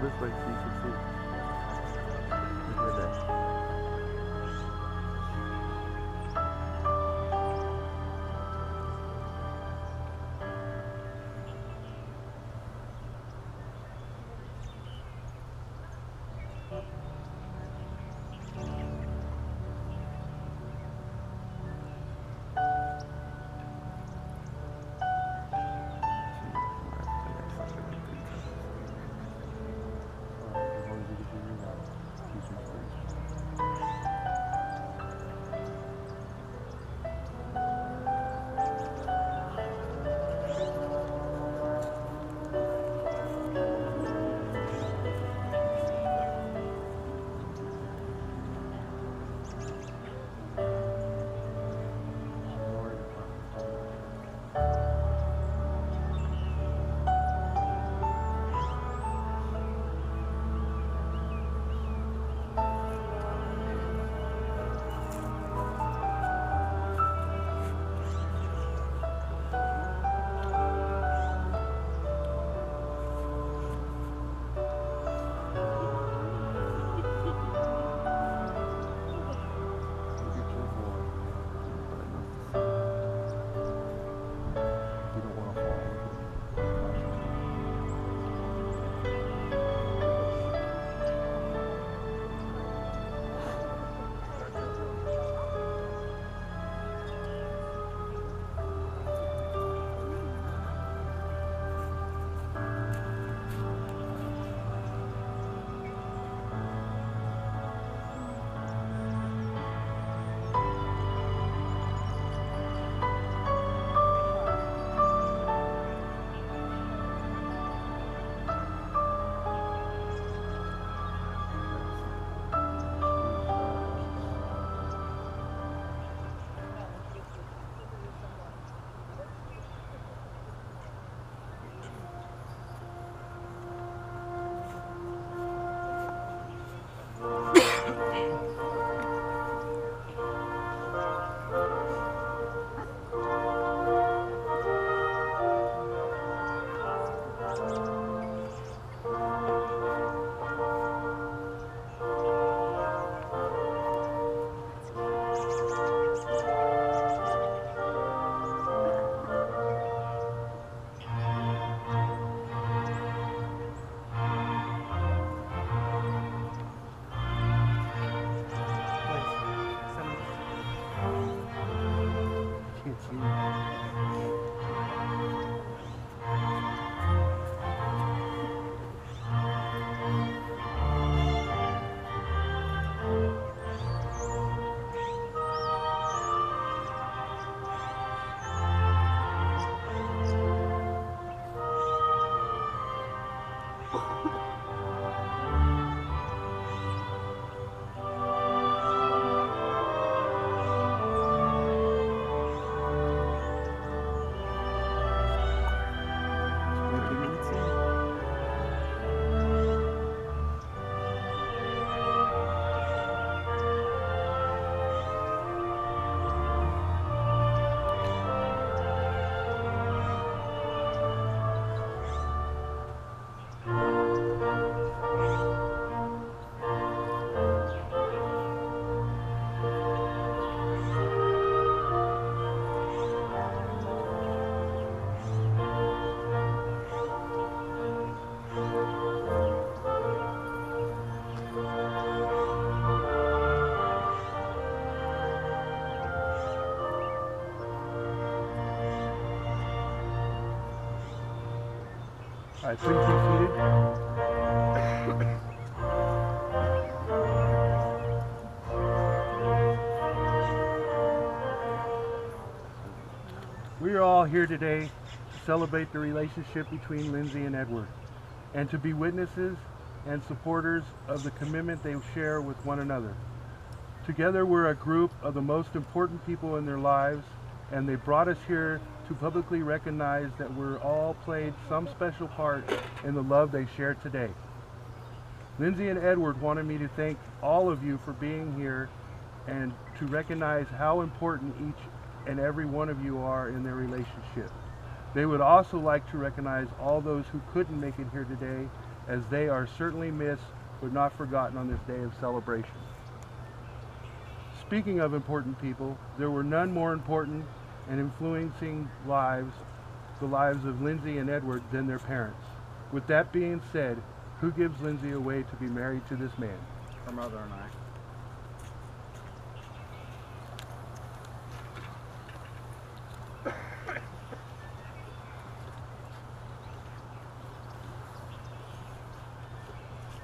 this way so you can see. Look at that. All right, please be seated. We are all here today to celebrate the relationship between Lindsay and Edward, and to be witnesses and supporters of the commitment they share with one another. Together we're a group of the most important people in their lives, and they brought us here to publicly recognize that we're all played some special part in the love they share today. Lindsay and Edward wanted me to thank all of you for being here and to recognize how important each and every one of you are in their relationship. They would also like to recognize all those who couldn't make it here today as they are certainly missed but not forgotten on this day of celebration. Speaking of important people, there were none more important and influencing the lives of Lindsay and Edward than their parents. With that being said, who gives Lindsay away to be married to this man? Her mother and I.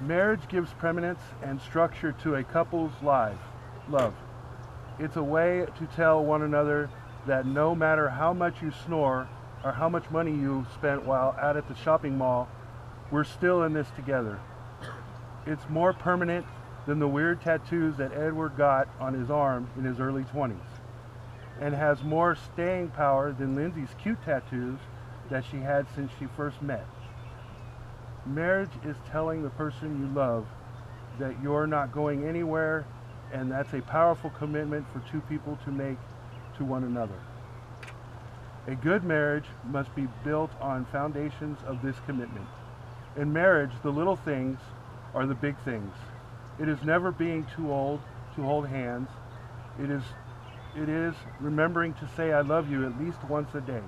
Marriage gives permanence and structure to a couple's love. It's a way to tell one another that no matter how much you snore or how much money you spent while out at the shopping mall, we're still in this together. It's more permanent than the weird tattoos that Edward got on his arm in his early 20s, and has more staying power than Lindsay's cute tattoos that she had since she first met. Marriage is telling the person you love that you're not going anywhere, and that's a powerful commitment for two people to make to one another. A good marriage must be built on foundations of this commitment. In marriage, the little things are the big things. It is never being too old to hold hands. It is remembering to say I love you at least once a day.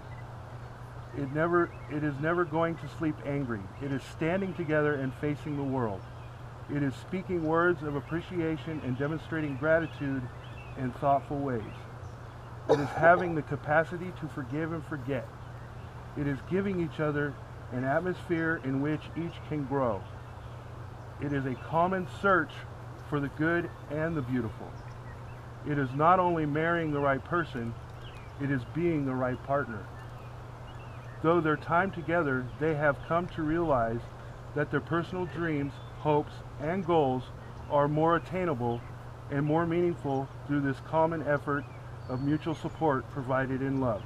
It is never going to sleep angry. It is standing together and facing the world. It is speaking words of appreciation and demonstrating gratitude in thoughtful ways. It is having the capacity to forgive and forget. It is giving each other an atmosphere in which each can grow. It is a common search for the good and the beautiful. It is not only marrying the right person, it is being the right partner. Though their time together, they have come to realize that their personal dreams, hopes, and goals are more attainable and more meaningful through this common effort of mutual support provided in love,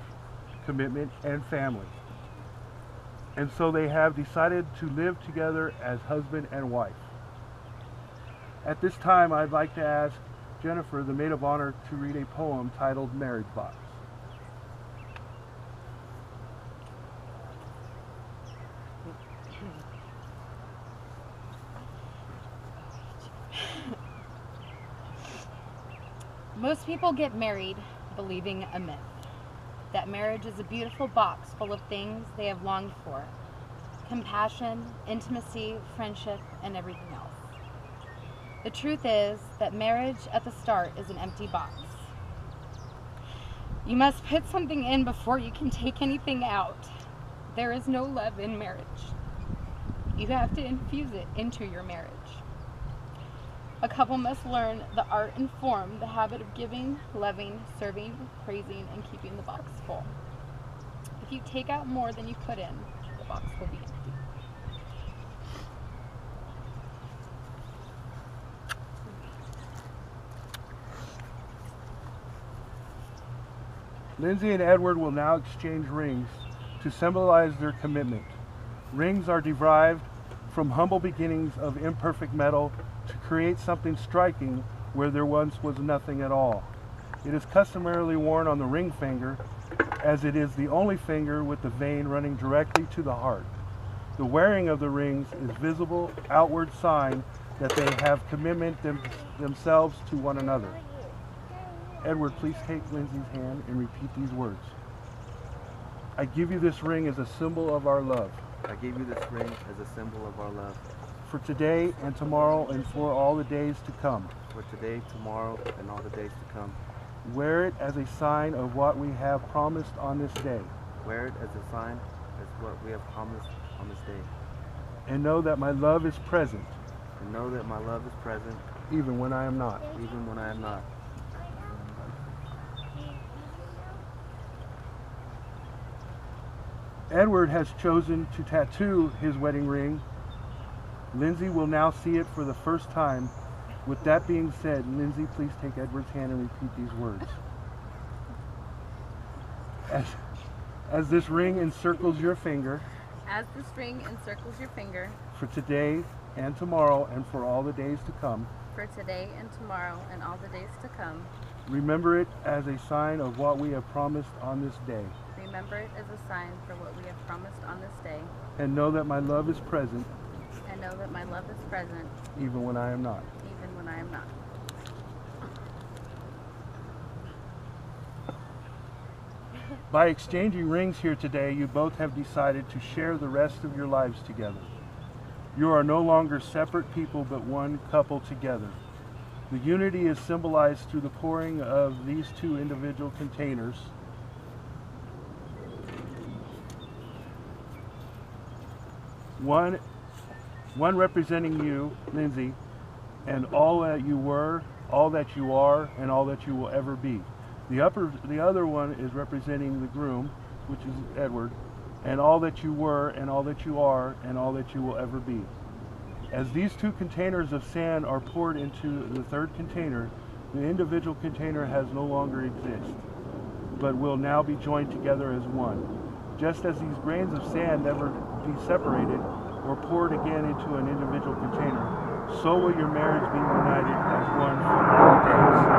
commitment, and family. And so they have decided to live together as husband and wife. At this time, I'd like to ask Jennifer, the maid of honor, to read a poem titled Marriage Box. Most people get married believing a myth, that marriage is a beautiful box full of things they have longed for: compassion, intimacy, friendship, and everything else. The truth is that marriage at the start is an empty box. You must put something in before you can take anything out. There is no love in marriage. You have to infuse it into your marriage. A couple must learn the art and form the habit of giving, loving, serving, praising, and keeping the box full. If you take out more than you put in, the box will be empty. Lindsay and Edward will now exchange rings to symbolize their commitment. Rings are derived from humble beginnings of imperfect metal to create something striking where there once was nothing at all. It is customarily worn on the ring finger, as it is the only finger with the vein running directly to the heart. The wearing of the rings is visible outward sign that they have commitment themselves to one another. Edward, please take Lindsay's hand and repeat these words. I give you this ring as a symbol of our love. I give you this ring as a symbol of our love. For today and tomorrow and for all the days to come. For today, tomorrow, and all the days to come. Wear it as a sign of what we have promised on this day. Wear it as a sign as what we have promised on this day. And know that my love is present. And know that my love is present. Even when I am not. Even when I am not. Edward has chosen to tattoo his wedding ring. Lindsay will now see it for the first time. With that being said, Lindsay, please take Edward's hand and repeat these words. As this ring encircles your finger. As this ring encircles your finger. For today and tomorrow and for all the days to come. For today and tomorrow and all the days to come. Remember it as a sign of what we have promised on this day. Remember it as a sign for what we have promised on this day. And know that my love is present. And know that my love is present, even when I am not. even when I am not. By exchanging rings here today, you both have decided to share the rest of your lives together. You are no longer separate people, but one couple together. The unity is symbolized through the pouring of these two individual containers. One representing you, Lindsay, and all that you were, all that you are, and all that you will ever be. The other one is representing the groom, which is Edward, and all that you were, and all that you are, and all that you will ever be. As these two containers of sand are poured into the third container, the individual container has no longer exist, but will now be joined together as one. Just as these grains of sand never be separated or poured again into an individual container, so will your marriage be united as one for all days.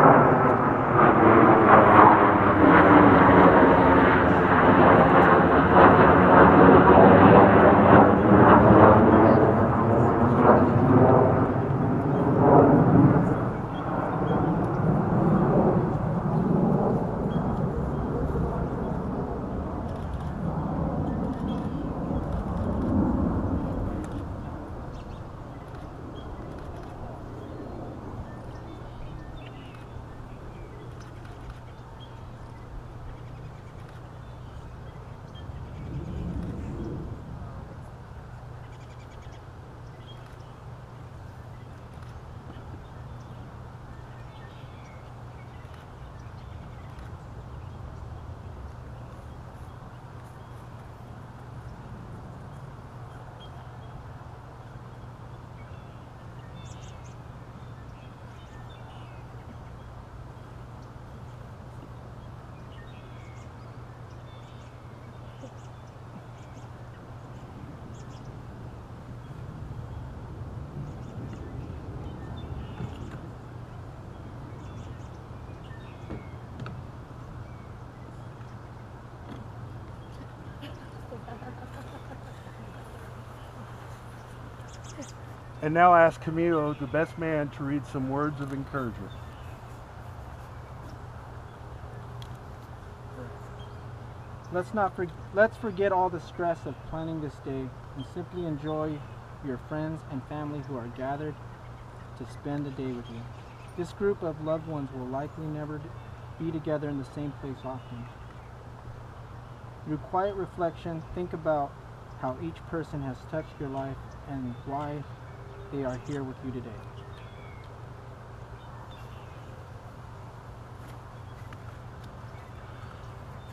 And now ask Camilo, the best man, to read some words of encouragement. Let's forget all the stress of planning this day and simply enjoy your friends and family who are gathered to spend the day with you. This group of loved ones will likely never be together in the same place often. Through quiet reflection, think about how each person has touched your life and why they are here with you today.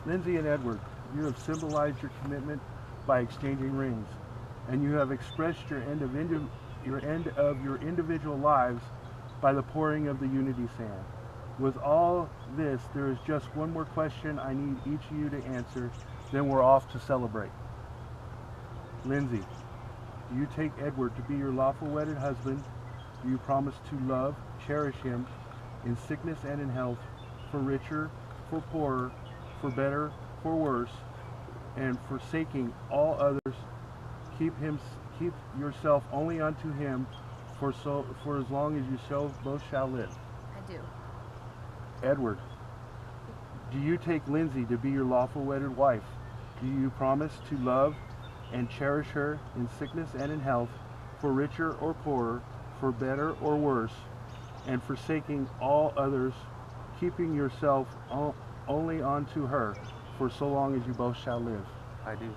Lindsay and Edward, you have symbolized your commitment by exchanging rings, and you have expressed your end of your individual lives by the pouring of the unity sand. With all this, there is just one more question I need each of you to answer, then we're off to celebrate. Lindsay, do you take Edward to be your lawful wedded husband? Do you promise to love, cherish him in sickness and in health, for richer, for poorer, for better, for worse, and forsaking all others, keep yourself only unto him, for as long as you both shall live? I do. Edward, do you take Lindsay to be your lawful wedded wife? Do you promise to love and cherish her in sickness and in health, for richer or poorer, for better or worse, and forsaking all others, keeping yourself only unto her, for so long as you both shall live? I do.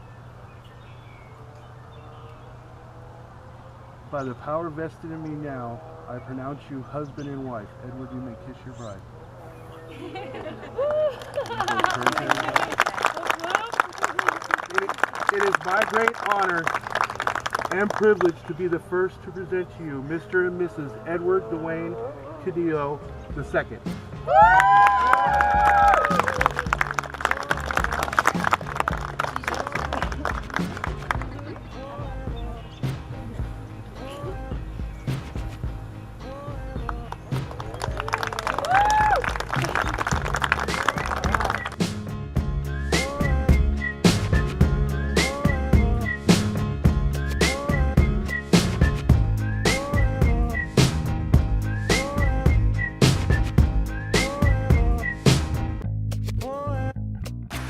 By the power vested in me now, I pronounce you husband and wife. Edward, you may kiss your bride. It is my great honor and privilege to be the first to present to you Mr. and Mrs. Edward Dwayne Caudillo II.